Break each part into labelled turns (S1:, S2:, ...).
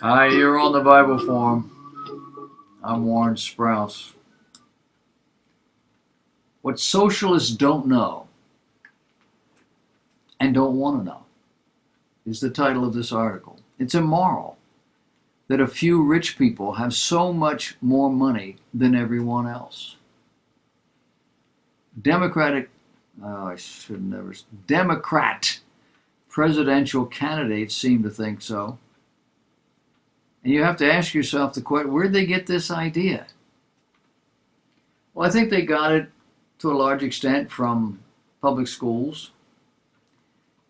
S1: Hi, you're on the Bible Forum. I'm Warren Sprouse. What socialists don't know and don't want to know is the title of this article. It's immoral that a few rich people have so much more money than everyone else. Democratic, oh, I should never, Democrat presidential candidates seem to think so. And you have to ask yourself the question, where'd they get this idea? Well, I think they got it to a large extent from public schools.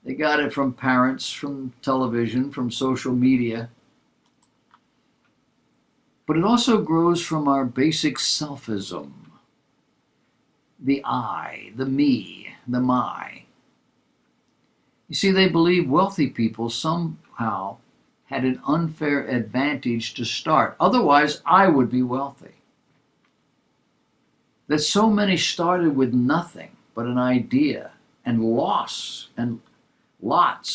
S1: They got it from parents, from television, from social media. But it also grows from our basic selfism. The I, the me, the my. You see, they believe wealthy people somehow had an unfair advantage to start. Otherwise, I would be wealthy. That so many started with nothing but an idea and lots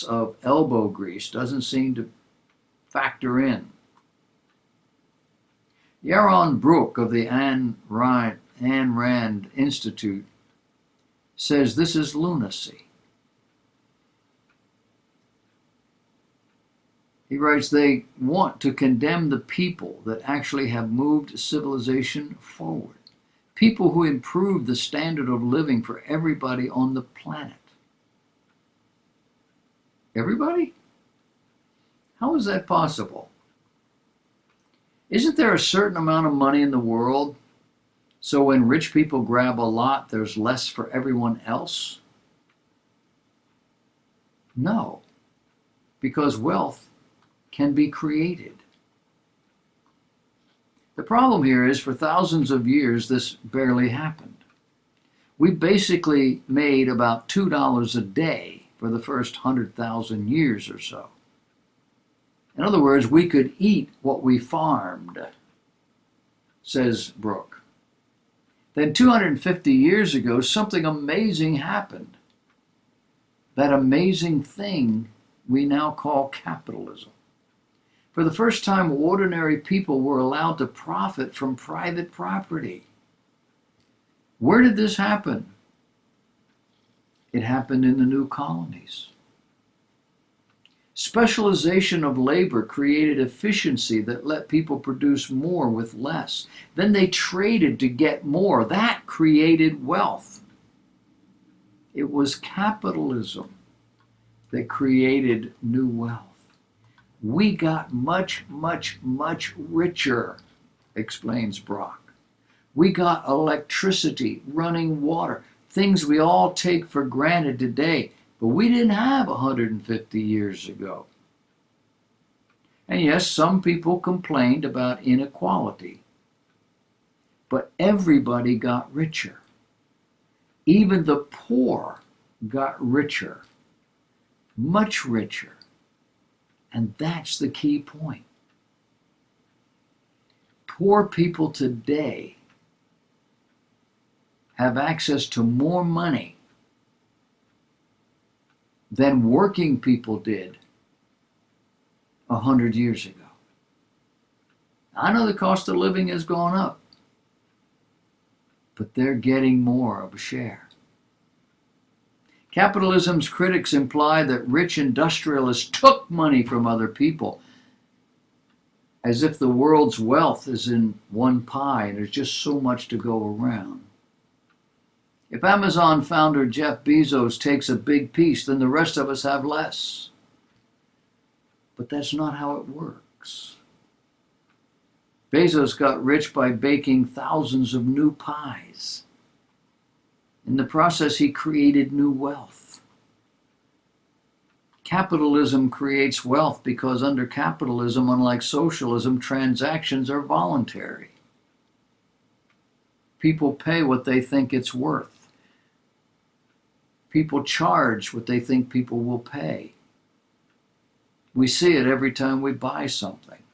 S1: of elbow grease doesn't seem to factor in. Yaron Brook of the Ayn Rand Institute says this is lunacy. He writes, they want to condemn the people that actually have moved civilization forward. People who improved the standard of living for everybody on the planet. Everybody? How is that possible? Isn't there a certain amount of money in the world, so when rich people grab a lot, there's less for everyone else? No, because wealth can be created. The problem here is for thousands of years this barely happened. We basically made about $2 a day for the first 100,000 years or so. In other words, we could eat what we farmed, says Brooke. Then 250 years ago, something amazing happened. That amazing thing we now call capitalism. For the first time, ordinary people were allowed to profit from private property. Where did this happen? It happened in the new colonies. Specialization of labor created efficiency that let people produce more with less. Then they traded to get more. That created wealth. It was capitalism that created new wealth. We got much, much, much richer, explains Brock. We got electricity, running water, things we all take for granted today, but we didn't have 150 years ago. And yes, some people complained about inequality, but everybody got richer. Even the poor got richer, much richer. And that's the key point. Poor people today have access to more money than working people did 100 years ago. I know the cost of living has gone up, but they're getting more of a share. Capitalism's critics imply that rich industrialists took money from other people, as if the world's wealth is in one pie and there's just so much to go around. If Amazon founder Jeff Bezos takes a big piece, then the rest of us have less. But that's not how it works. Bezos got rich by baking thousands of new pies. In the process, he created new wealth. Capitalism creates wealth because under capitalism, unlike socialism, transactions are voluntary. People pay what they think it's worth. People charge what they think people will pay. We see it every time we buy something.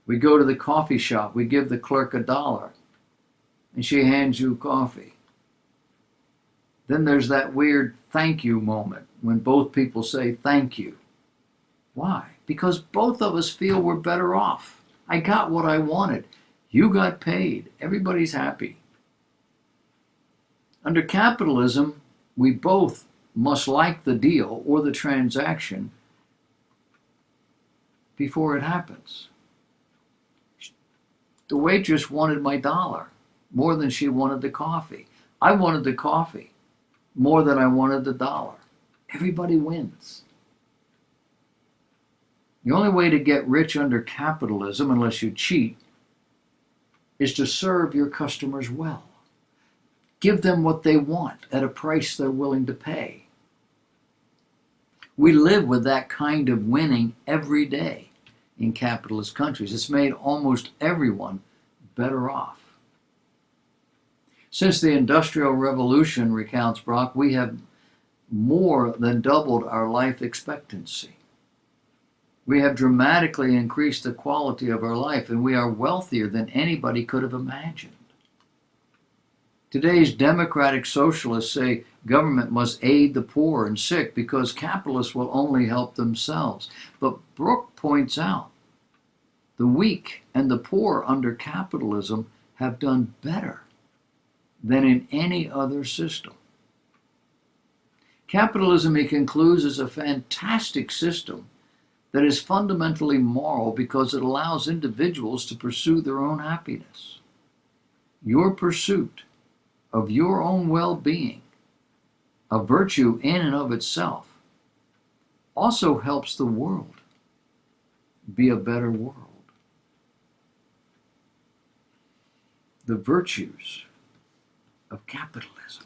S1: We go to the coffee shop, we give the clerk $1, and she hands you coffee. Then there's that weird thank you moment when both people say thank you. Why? because both of us feel we're better off. I got what I wanted. You got paid. Everybody's happy. Under capitalism, we both must like the deal or the transaction before it happens. The waitress wanted my dollar more than she wanted the coffee. I wanted the coffee more than I wanted the dollar. Everybody wins. The only way to get rich under capitalism, unless you cheat, is to serve your customers well. Give them what they want at a price they're willing to pay. We live with that kind of winning every day in capitalist countries. It's made almost everyone better off. Since the Industrial Revolution, recounts Brock, we have more than doubled our life expectancy. We have dramatically increased the quality of our life, and we are wealthier than anybody could have imagined. Today's democratic socialists say government must aid the poor and sick because capitalists will only help themselves. But Brooke points out the weak and the poor under capitalism have done better than in any other system. Capitalism, he concludes, is a fantastic system that is fundamentally moral because it allows individuals to pursue their own happiness. Your pursuit of your own well-being, a virtue in and of itself, also helps the world be a better world. The virtues of capitalism.